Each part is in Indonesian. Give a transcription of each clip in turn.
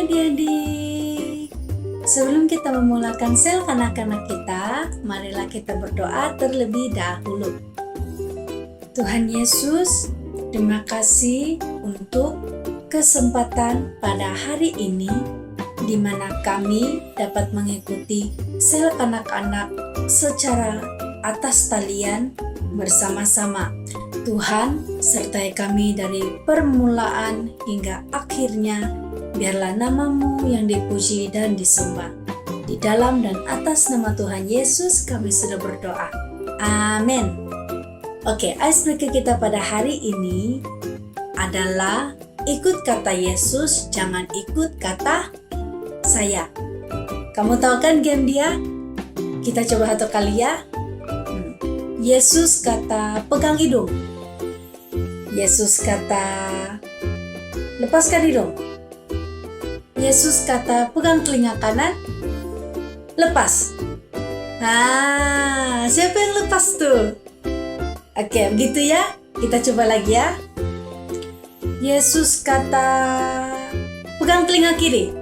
adik-adik. Sebelum kita memulakan sel kanak-kanak kita, marilah kita berdoa terlebih dahulu. Tuhan Yesus, terima kasih untuk kesempatan pada hari ini di mana kami dapat mengikuti sel kanak-kanak secara atas talian bersama-sama. Tuhan, sertai kami dari permulaan hingga akhirnya. Biarlah namamu yang dipuji dan disembah. Di dalam dan atas nama Tuhan Yesus kami sudah berdoa. Amin. Oke, icebreaker kita pada hari ini adalah ikut kata Yesus, jangan ikut kata saya. Kamu tahu kan game dia? Kita coba satu kali ya. Yesus kata pegang hidung. Yesus kata lepaskan hidung. Yesus kata pegang telinga kanan. Lepas. Siapa yang lepas tuh? Oke, begitu ya. Kita coba lagi ya. Yesus kata pegang telinga kiri.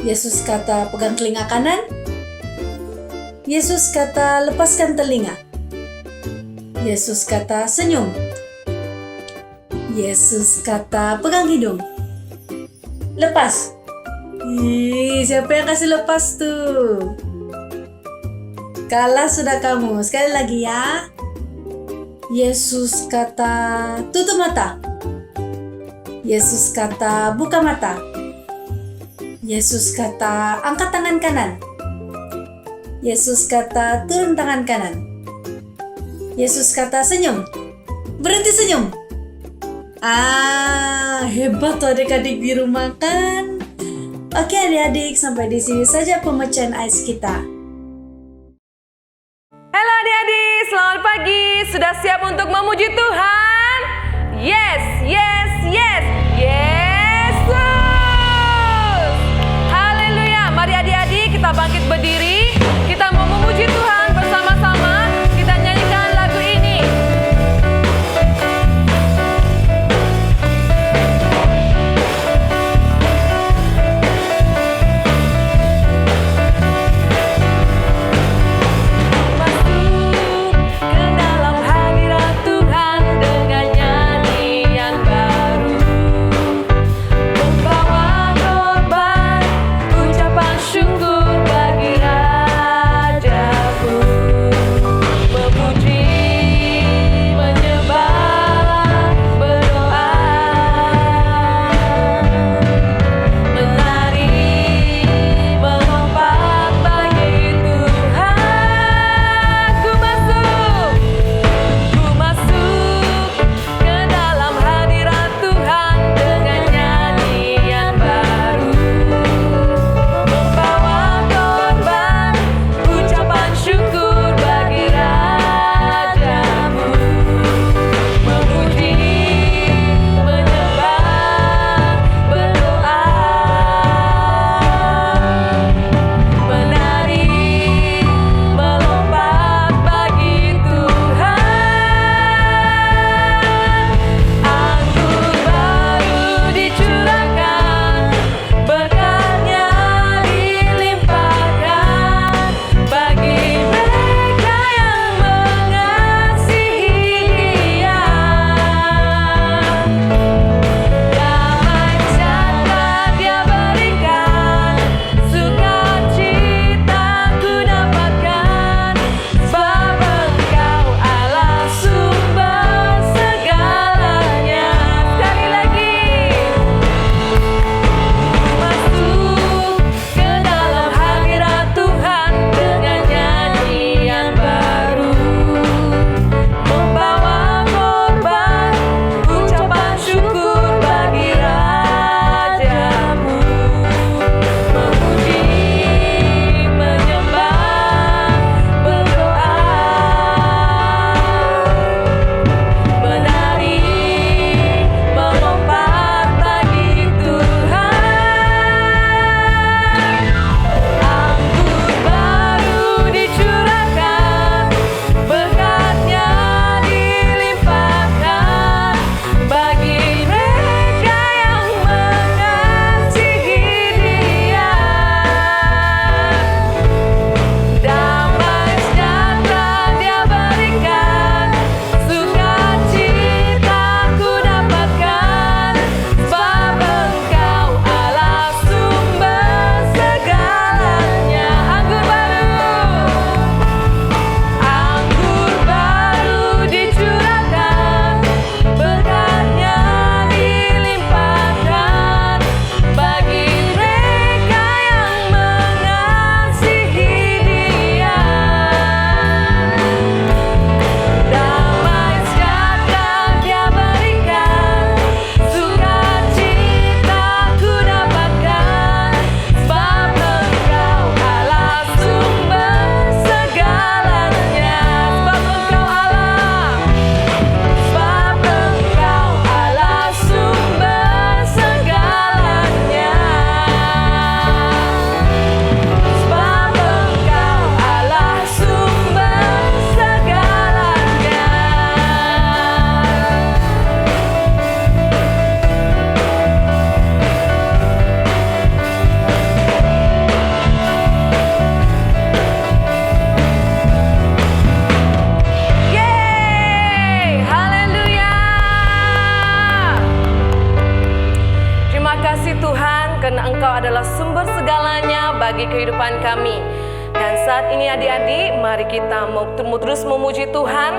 Yesus kata pegang telinga kanan. Yesus kata lepaskan telinga. Yesus kata senyum. Yesus kata pegang hidung. Lepas. Siapa yang kasih lepas tuh? Kalah sudah kamu. Sekali lagi ya. Yesus kata tutup mata. Yesus kata buka mata. Yesus kata angkat tangan kanan. Yesus kata turun tangan kanan. Yesus kata senyum. Berhenti senyum. Hebat tuh adik-adik di rumah kan? Oke adik-adik, sampai di sini saja pemecahan ice kita. Halo adik-adik, selamat pagi. Sudah siap untuk memuji Tuhan? Yes, yes, yes. Yesus. Haleluya. Mari adik-adik kita bangkit berdiri. Kita mau memuji Tuhan bersama-sama. Kita nyanyikan lagu ini. karena Engkau adalah sumber segalanya bagi kehidupan kami. Dan saat ini adik-adik, mari kita mau terus memuji Tuhan.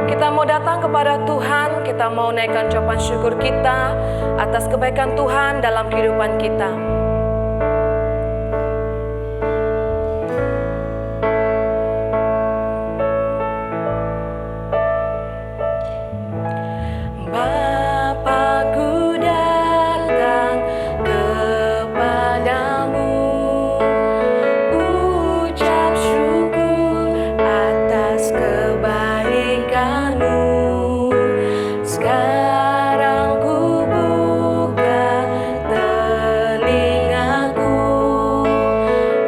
Kita mau datang kepada Tuhan, kita mau naikkan ucapan syukur kita atas kebaikan Tuhan dalam kehidupan kita. Bapakku datang kepadamu, ucap syukur atas kebaikan-Mu. Sekarang ku buka telingaku,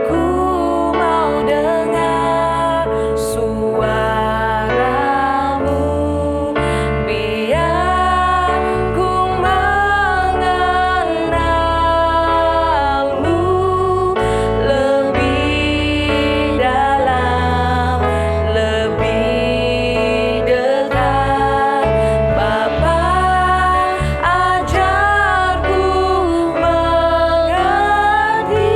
ku mau dengar suara-Mu. Biar ku mengenal-Mu lebih dalam, lebih dekat. Bapa, ajarku mengerti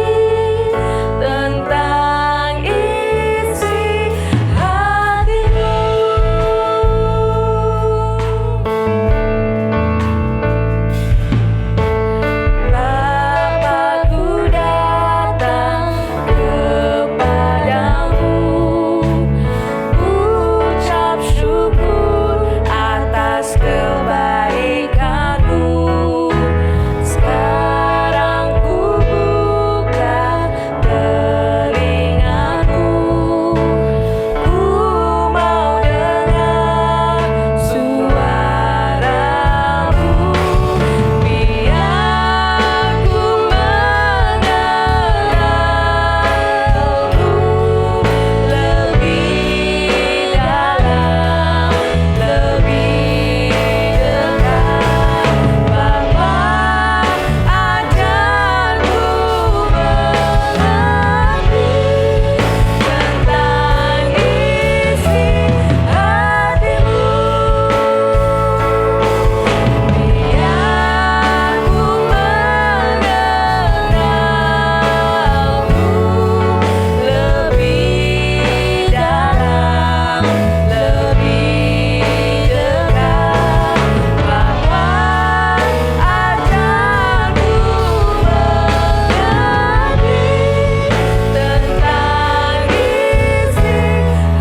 tentang isi hati-Mu. Bapakku datang kepadamu, ucap syukur atas kebaikan-Mu. Sekarang ku buka telingaku, ku mau dengar suara-Mu. Biar ku mengenal-Mu lebih dalam, lebih dekat. Bapa, ajarku mengerti tentang isi hati-Mu. Biar ku mengenal-Mu lebih dalam, lebih dekat. Bapa, ajarku mengerti tentang isi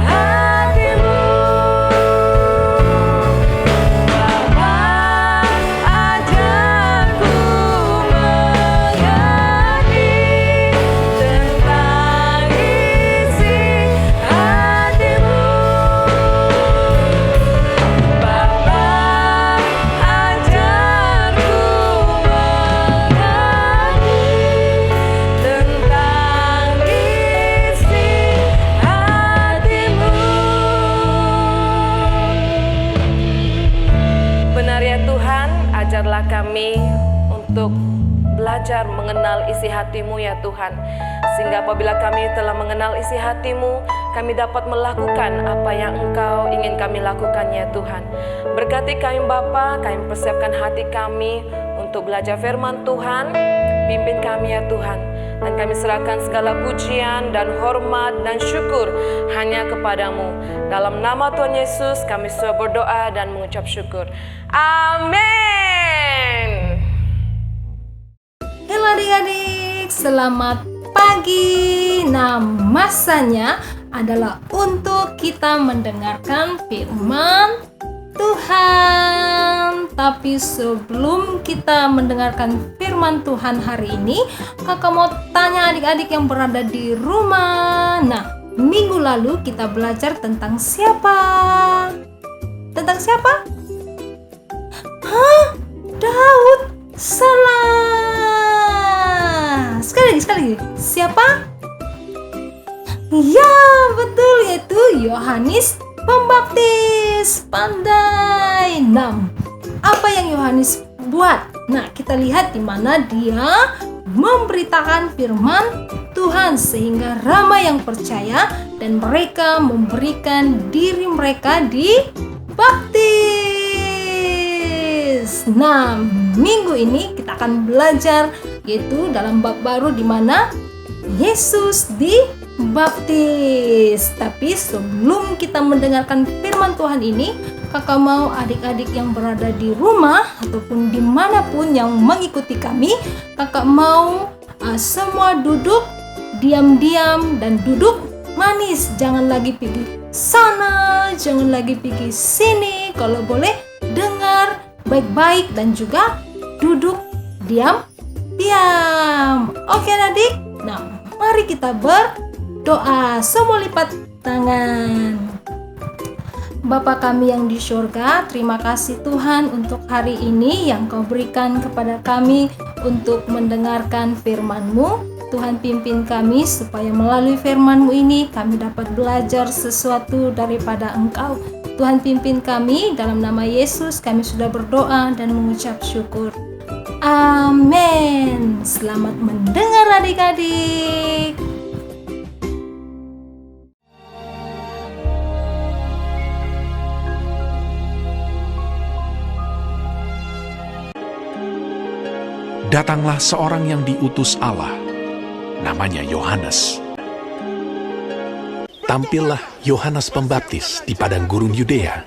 hati-Mu. Bapa, ajarku mengerti tentang isi hati-Mu. Bapa, ajarku mengerti tentang isi hati-Mu. Benar ya Tuhan, ajarlah kami untuk belajar mengenal isi hati-Mu ya Tuhan. Sehingga apabila kami telah mengenal isi hati-Mu, kami dapat melakukan apa yang Engkau ingin kami lakukan ya Tuhan. Berkati kami Bapa, kami persiapkan hati kami untuk belajar firman Tuhan. Pimpin kami ya Tuhan. Dan kami serahkan segala pujian dan hormat dan syukur hanya kepadamu. Dalam nama Tuhan Yesus kami sudah berdoa dan mengucap syukur. Amin. Halo adik-adik, selamat pagi. Nah, masanya adalah untuk kita mendengarkan firman Tuhan. Tapi sebelum kita mendengarkan firman Tuhan hari ini, kakak mau tanya adik-adik yang berada di rumah. Nah, minggu lalu kita belajar tentang siapa? Tentang siapa? Hah? Daud. Salah. Sekali lagi. Siapa? Ya, betul, yaitu Yohanes Pembaptis. Pandai. 6. Apa yang Yohanes buat? Nah, kita lihat di mana dia memberitakan firman Tuhan sehingga ramai yang percaya dan mereka memberikan diri mereka dibaptis. Nah, minggu ini kita akan belajar yaitu dalam bab baru di mana Yesus dibaptis. Tapi sebelum kita mendengarkan firman Tuhan ini, kakak mau adik-adik yang berada di rumah ataupun dimanapun yang mengikuti kami, kakak mau semua duduk diam-diam dan duduk manis. Jangan lagi pergi sana, jangan lagi pergi sini. Kalau boleh dengar baik-baik dan juga duduk diam-diam. Oke adik? Nah, mari kita berdoa. Semua lipat tangan. Bapa kami yang di surga, terima kasih Tuhan untuk hari ini yang Kau berikan kepada kami untuk mendengarkan firman-Mu. Tuhan pimpin kami supaya melalui firman-Mu ini kami dapat belajar sesuatu daripada Engkau. Tuhan pimpin kami, dalam nama Yesus kami sudah berdoa dan mengucap syukur. Amin. Selamat mendengar adik-adik. Datanglah seorang yang diutus Allah, namanya Yohanes. Tampillah Yohanes Pembaptis di padang gurun Yudea.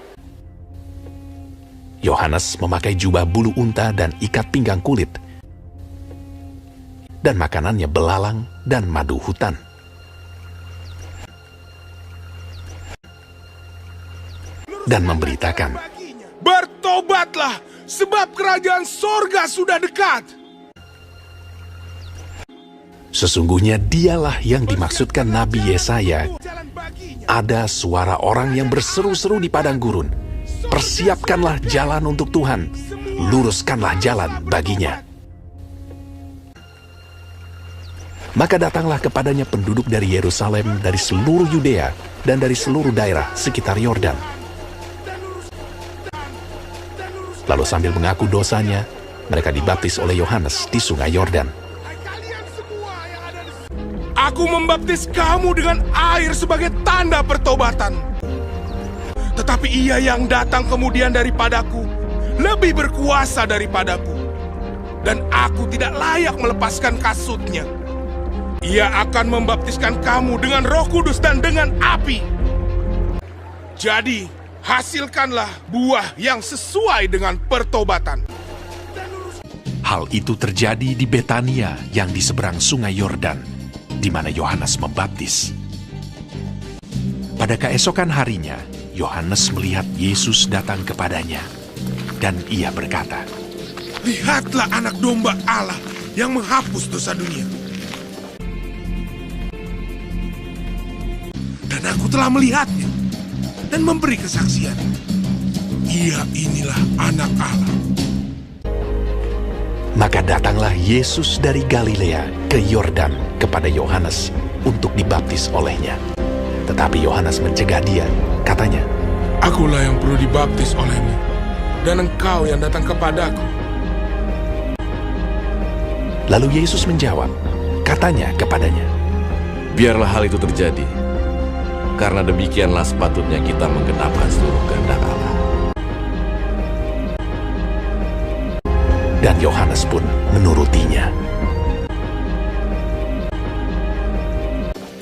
Yohanes memakai jubah bulu unta dan ikat pinggang kulit, dan makanannya belalang dan madu hutan. Dan memberitakan, "Bertobatlah, sebab kerajaan sorga sudah dekat." Sesungguhnya dialah yang dimaksudkan Nabi Yesaya. Ada suara orang yang berseru-seru di padang gurun, "Persiapkanlah jalan untuk Tuhan, luruskanlah jalan baginya." Maka datanglah kepadanya penduduk dari Yerusalem, dari seluruh Yudea, dan dari seluruh daerah sekitar Yordan. Lalu sambil mengaku dosanya, mereka dibaptis oleh Yohanes di sungai Yordan. "Aku membaptis kamu dengan air sebagai tanda pertobatan. Tetapi Ia yang datang kemudian daripadaku lebih berkuasa daripadaku, dan aku tidak layak melepaskan kasutnya. Ia akan membaptiskan kamu dengan Roh Kudus dan dengan api. Jadi, hasilkanlah buah yang sesuai dengan pertobatan." Hal itu terjadi di Betania yang di seberang sungai Yordan, di mana Yohanes membaptis. Pada keesokan harinya, Yohanes melihat Yesus datang kepadanya, dan ia berkata, "Lihatlah anak domba Allah yang menghapus dosa dunia. Dan aku telah melihatnya dan memberi kesaksian. Ia inilah anak Allah." Maka datanglah Yesus dari Galilea ke Yordan kepada Yohanes untuk dibaptis olehnya. Tetapi Yohanes mencegah dia, katanya, "Akulah yang perlu dibaptis olehmu, dan engkau yang datang kepadaku." Lalu Yesus menjawab, katanya kepadanya, Biarlah hal itu terjadi, karena demikianlah sepatutnya kita menggenapkan seluruh kehendak Allah. dan Yohanes pun menurutinya.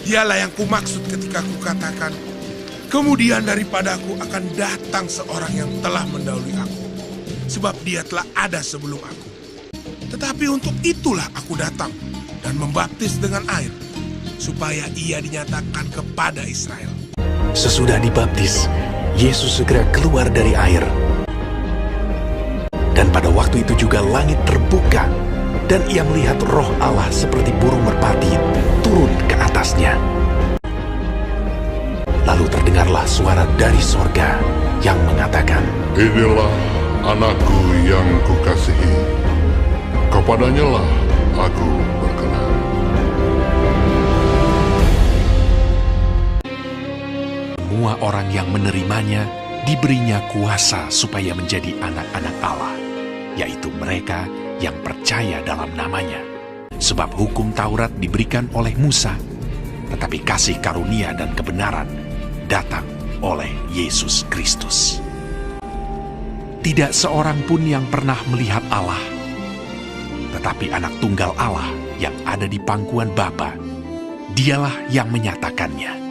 Dialah yang kumaksud ketika kukatakan, kemudian daripadaku akan datang seorang yang telah mendahului aku, sebab dia telah ada sebelum aku. Tetapi untuk itulah aku datang dan membaptis dengan air, supaya ia dinyatakan kepada Israel. Sesudah dibaptis, Yesus segera keluar dari air. Dan pada waktu itu juga langit terbuka, dan ia melihat Roh Allah seperti burung merpati turun ke atasnya. Lalu terdengarlah suara dari sorga yang mengatakan, Inilah anakku yang kukasihi, kepadanya lah aku berkenan. Semua orang yang menerimanya diberinya kuasa supaya menjadi anak-anak Allah, yaitu mereka yang percaya dalam namanya. Sebab hukum Taurat diberikan oleh Musa, tetapi kasih karunia dan kebenaran datang oleh Yesus Kristus. Tidak seorang pun yang pernah melihat Allah, tetapi anak tunggal Allah yang ada di pangkuan Bapa. Dialah yang menyatakannya.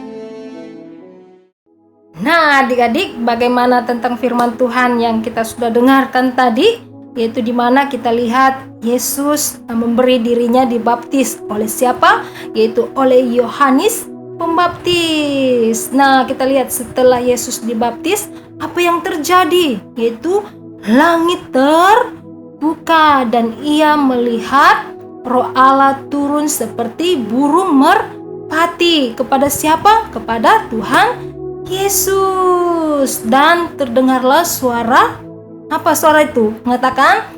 Nah, adik-adik, bagaimana tentang firman Tuhan yang kita sudah dengarkan tadi? Yaitu di mana kita lihat Yesus memberi dirinya dibaptis oleh siapa? Yaitu oleh Yohanes Pembaptis. Nah, kita lihat setelah Yesus dibaptis, apa yang terjadi? Yaitu langit terbuka dan ia melihat Roh Allah turun seperti burung merpati. Kepada siapa? Kepada Tuhan Yesus. Dan terdengarlah suara, apa suara itu? Mengatakan,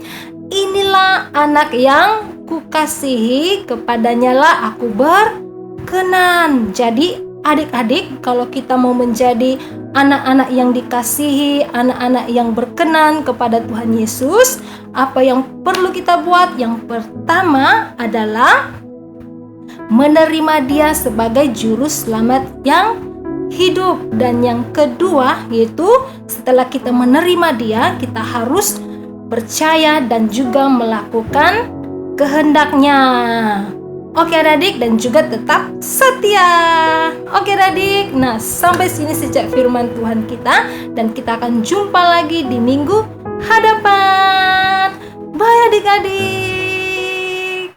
inilah anak yang kukasihi, kepadanya lah aku berkenan. Jadi adik-adik, kalau kita mau menjadi anak-anak yang dikasihi, anak-anak yang berkenan kepada Tuhan Yesus, apa yang perlu kita buat? Yang pertama adalah menerima Dia sebagai juru selamat yang hidup. Dan yang kedua yaitu setelah kita menerima Dia, kita harus percaya dan juga melakukan kehendaknya. Oke adik-adik, dan juga tetap setia. Oke adik-adik, nah sampai sini sejak firman Tuhan kita, dan kita akan jumpa lagi di minggu hadapan. Bye adik-adik.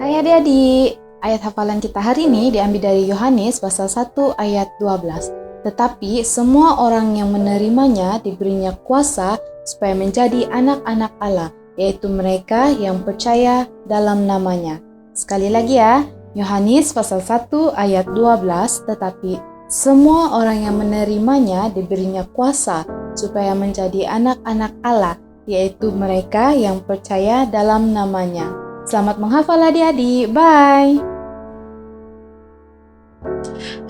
Hai adik-adik, ayat hafalan kita hari ini diambil dari Yohanes pasal 1 ayat 12. Tetapi semua orang yang menerimanya diberinya kuasa supaya menjadi anak-anak Allah, yaitu mereka yang percaya dalam namanya. Sekali lagi ya, Yohanes pasal 1 ayat 12, tetapi semua orang yang menerimanya diberinya kuasa supaya menjadi anak-anak Allah, yaitu mereka yang percaya dalam namanya. Selamat menghafal adik-adik, bye!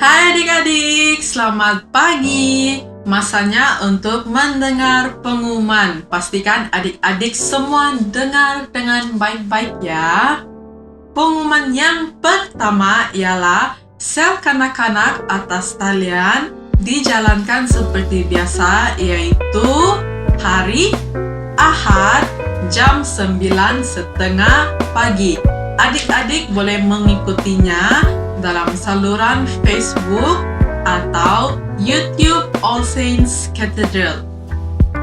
Hai adik-adik, selamat pagi. Masanya untuk mendengar pengumuman. Pastikan adik-adik semua dengar dengan baik-baik ya. Pengumuman yang pertama ialah sel kanak-kanak atas talian dijalankan seperti biasa, yaitu hari Ahad jam 9.30 pagi. Adik-adik boleh mengikutinya dalam saluran Facebook atau YouTube All Saints Cathedral.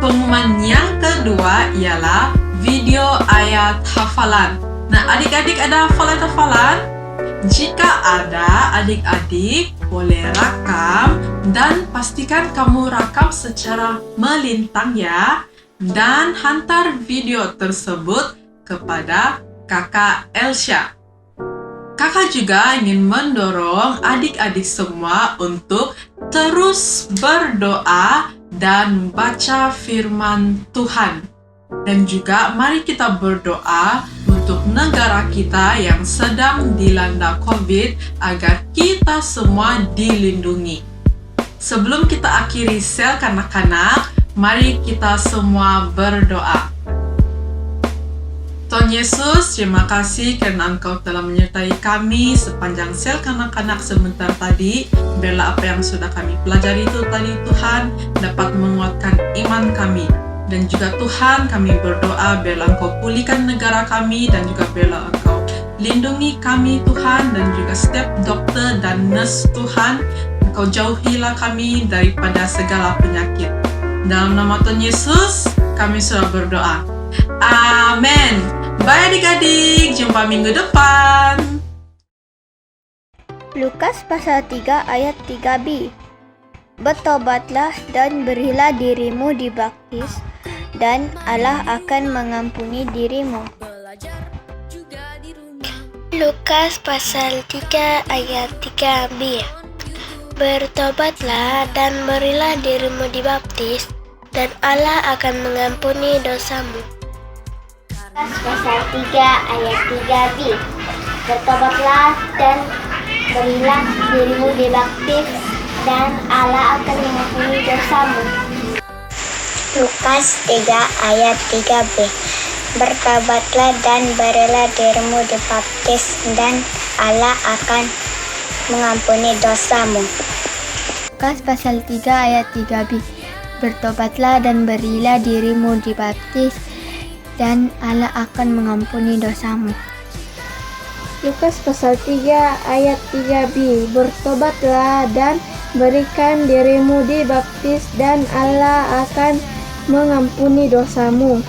Pengumuman yang kedua ialah video ayat hafalan. Nah, adik-adik ada hafalan-hafalan? Jika ada, adik-adik boleh rakam dan pastikan kamu rakam secara melintang ya, dan hantar video tersebut kepada Kakak Elsha. Kakak juga ingin mendorong adik-adik semua untuk terus berdoa dan baca firman Tuhan. Dan juga mari kita berdoa untuk negara kita yang sedang dilanda COVID agar kita semua dilindungi. Sebelum kita akhiri sel kanak-kanak, mari kita semua berdoa. Tuhan Yesus, terima kasih karena Engkau telah menyertai kami sepanjang sel kanak-kanak sebentar tadi. Biarlah apa yang sudah kami pelajari itu tadi, Tuhan, dapat menguatkan iman kami. Dan juga Tuhan, kami berdoa biarlah Engkau pulihkan negara kami, dan juga biarlah Engkau lindungi kami Tuhan, dan juga setiap dokter dan nurse Tuhan, Engkau jauhilah kami daripada segala penyakit. Dalam nama Tuhan Yesus, kami sudah berdoa. Amin. Bye adik-adik, jumpa minggu depan. Lukas pasal 3 ayat 3b. Bertobatlah dan berilah dirimu dibaptis, dan Allah akan mengampuni dirimu. Lukas pasal 3 ayat 3b. Bertobatlah dan berilah dirimu dibaptis, dan Allah akan mengampuni dosamu. Lukas pasal 3 ayat 3b. Bertobatlah dan berilah dirimu dibaptis, dan Allah akan mengampuni dosamu. Lukas 3 ayat 3b. Bertobatlah dan berilah dirimu dibaptis, dan Allah akan mengampuni dosamu. Lukas pasal 3 ayat 3b. Bertobatlah dan berilah dirimu dibaptis, dan Allah akan mengampuni dosamu. Lukas pasal 3 ayat 3b. Bertobatlah dan berikan dirimu dibaptis dan Allah akan mengampuni dosamu.